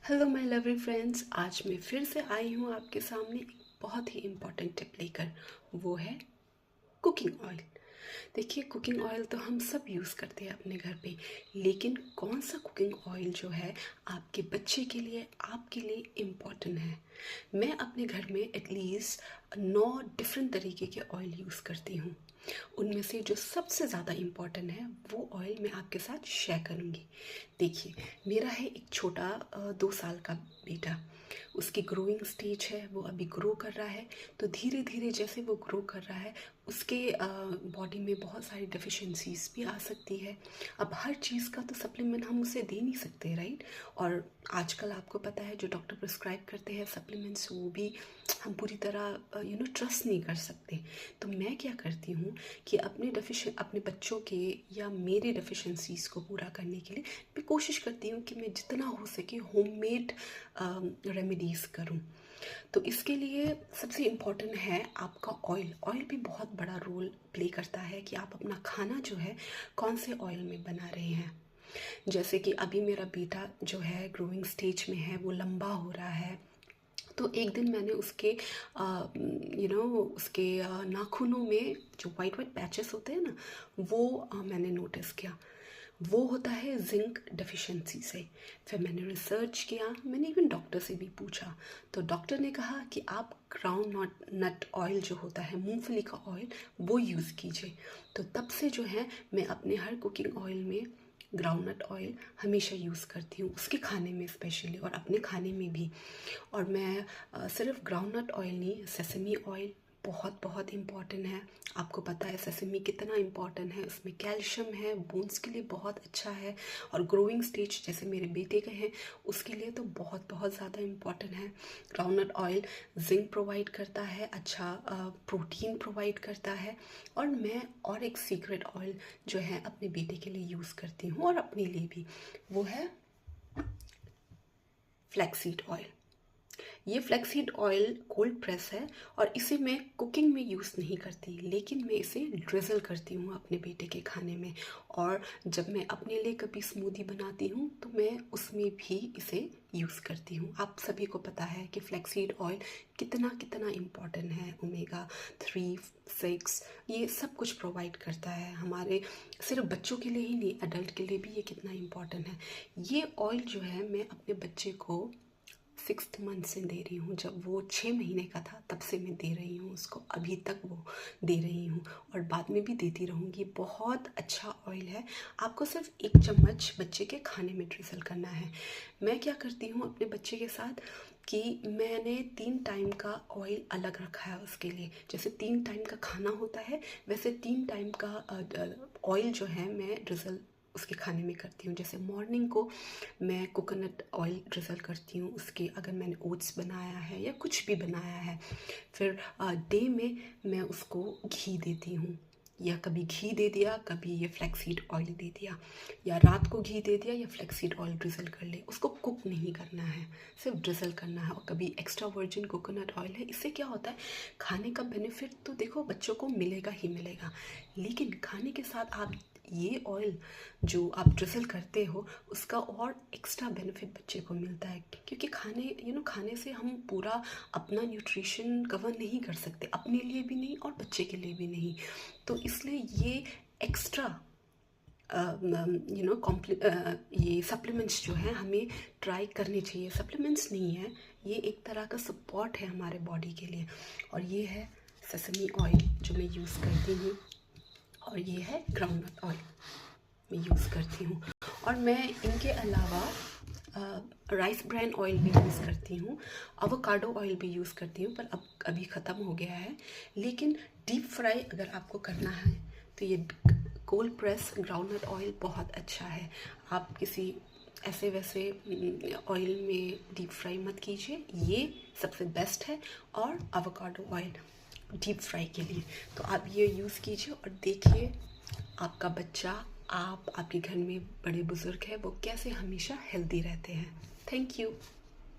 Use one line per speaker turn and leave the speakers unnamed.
Hello my lovely friends, आज मैं फिर से आई हूँ आपके सामने एक बहुत ही इम्पॉर्टेंट टिप लेकर। वो है कुकिंग ऑयल। देखिए, कुकिंग ऑयल तो हम सब यूज़ करते हैं अपने घर पे, लेकिन कौन सा कुकिंग ऑयल जो है आपके बच्चे के लिए, आपके लिए इम्पॉर्टेंट है। मैं अपने घर में एटलीस्ट 9 डिफरेंट तरीके के ऑयल यूज़ करती हूँ। उनमें से जो सबसे ज़्यादा इम्पॉर्टेंट है वो ऑयल मैं आपके साथ शेयर करूँगी। देखिए, मेरा है एक छोटा 2 साल का बेटा। उसकी ग्रोइंग स्टेज है, वो अभी ग्रो कर रहा है। तो धीरे धीरे जैसे वो ग्रो कर रहा है, उसके बॉडी में बहुत सारी डेफिशिएंसीज भी आ सकती है। अब हर चीज़ का तो सप्लीमेंट हम उसे दे नहीं सकते, राइट। और आजकल आपको पता है जो डॉक्टर प्रिस्क्राइब करते हैं सप्लीमेंट्स, वो भी हम पूरी तरह ट्रस्ट नहीं कर सकते। तो मैं क्या करती हूँ कि अपने बच्चों के या मेरे डेफिशिएंसीज को पूरा करने के लिए मैं कोशिश करती हूँ कि मैं जितना हो सके होममेड रेमेडीज़ करूँ। तो इसके लिए सबसे इम्पॉर्टेंट है आपका ऑयल। ऑयल भी बहुत बड़ा रोल प्ले करता है कि आप अपना खाना जो है कौन से ऑयल में बना रहे हैं। जैसे कि अभी मेरा बेटा जो है ग्रोइंग स्टेज में है, वो लंबा हो रहा है। तो एक दिन मैंने उसके उसके नाखूनों में जो वाइट वाइट पैचेस होते हैं ना, वो मैंने नोटिस किया। वो होता है जिंक डेफिशिएंसी से। फिर मैंने रिसर्च किया, मैंने इवन डॉक्टर से भी पूछा। तो डॉक्टर ने कहा कि आप ग्राउंड नट ऑयल जो होता है, मूंगफली का ऑयल, वो यूज़ कीजिए। तो तब से जो है मैं अपने हर कुकिंग ऑयल में ग्राउंडनट ऑयल हमेशा यूज़ करती हूँ, उसके खाने में स्पेशली और अपने खाने में भी। और मैं सिर्फ ग्राउंडनट ऑयल नहीं, सेसमी ऑयल बहुत बहुत इम्पॉर्टेंट है। आपको पता है सेसमी कितना इम्पॉर्टेंट है, उसमें कैल्शियम है, बोन्स के लिए बहुत अच्छा है। और ग्रोइंग स्टेज जैसे मेरे बेटे के हैं, उसके लिए तो बहुत बहुत ज़्यादा इम्पॉर्टेंट है। ग्राउंडनट ऑयल जिंक प्रोवाइड करता है, अच्छा प्रोटीन प्रोवाइड करता है। और मैं और एक सीक्रेट ऑयल जो है अपने बेटे के लिए यूज़ करती हूँ और अपने लिए भी, वो है फ्लैक्सीड ऑयल। ये फ्लैक्सीड ऑयल कोल्ड प्रेस है और इसे मैं कुकिंग में यूज़ नहीं करती, लेकिन मैं इसे ड्रिज़ल करती हूँ अपने बेटे के खाने में। और जब मैं अपने लिए कभी स्मूदी बनाती हूँ तो मैं उसमें भी इसे यूज़ करती हूँ। आप सभी को पता है कि फ्लैक्सीड ऑयल कितना कितना इम्पॉर्टेंट है। ओमेगा 3, 6 ये सब कुछ प्रोवाइड करता है हमारे, सिर्फ बच्चों के लिए ही नहीं, अडल्ट के लिए भी ये कितना इम्पॉर्टेंट है। ये ऑयल जो है मैं अपने बच्चे को 6th मंथ से दे रही हूँ। जब वो 6 महीने का था तब से मैं दे रही हूँ उसको, अभी तक वो दे रही हूँ और बाद में भी देती रहूँगी। बहुत अच्छा ऑयल है। आपको सिर्फ 1 चम्मच बच्चे के खाने में ड्रिजल करना है। मैं क्या करती हूँ अपने बच्चे के साथ कि मैंने 3 टाइम का ऑयल अलग रखा है उसके लिए। जैसे 3 टाइम का खाना होता है, वैसे 3 टाइम का ऑयल जो है मैं ड्रिजल उसके खाने में करती हूँ। जैसे मॉर्निंग को मैं कोकोनट ऑयल ड्रिजल करती हूँ उसके, अगर मैंने ओट्स बनाया है या कुछ भी बनाया है। फिर डे में मैं उसको घी देती हूँ, या कभी घी दे दिया, कभी ये फ्लैक्सीड ऑयल दे दिया, या रात को घी दे दिया या फ्लैक्सीड ऑयल ड्रिजल कर ले। उसको कुक नहीं करना है, सिर्फ ड्रिजल करना है। और कभी एक्स्ट्रा वर्जिन कोकोनट ऑयल है। इससे क्या होता है, खाने का बेनिफिट तो देखो बच्चों को मिलेगा ही मिलेगा, लेकिन खाने के साथ आप ये ऑयल जो आप ड्रिजल करते हो उसका और एक्स्ट्रा बेनिफिट बच्चे को मिलता है। क्योंकि खाने से हम पूरा अपना न्यूट्रिशन कवर नहीं कर सकते, अपने लिए भी नहीं और बच्चे के लिए भी नहीं। तो इसलिए ये एक्स्ट्रा ये सप्लीमेंट्स जो हैं हमें ट्राई करने चाहिए। सप्लीमेंट्स नहीं है, ये एक तरह का सपोर्ट है हमारे बॉडी के लिए। और ये है सेसमी ऑयल जो मैं यूज़ करती हूँ, और ये है ग्राउंडनट ऑयल मैं यूज़ करती हूँ। और मैं इनके अलावा राइस ब्रान ऑयल भी यूज़ करती हूँ, एवोकाडो ऑयल भी यूज़ करती हूँ, पर अब अभी ख़त्म हो गया है। लेकिन डीप फ्राई अगर आपको करना है तो ये कोल्ड प्रेस ग्राउंडनट ऑयल बहुत अच्छा है। आप किसी ऐसे वैसे ऑयल में डीप फ्राई मत कीजिए, ये सबसे बेस्ट है। और एवोकाडो ऑयल डीप फ्राई के लिए, तो आप ये यूज़ कीजिए और देखिए आपका बच्चा, आप, आपके घर में बड़े बुज़ुर्ग हैं, वो कैसे हमेशा हेल्दी रहते हैं। Thank you.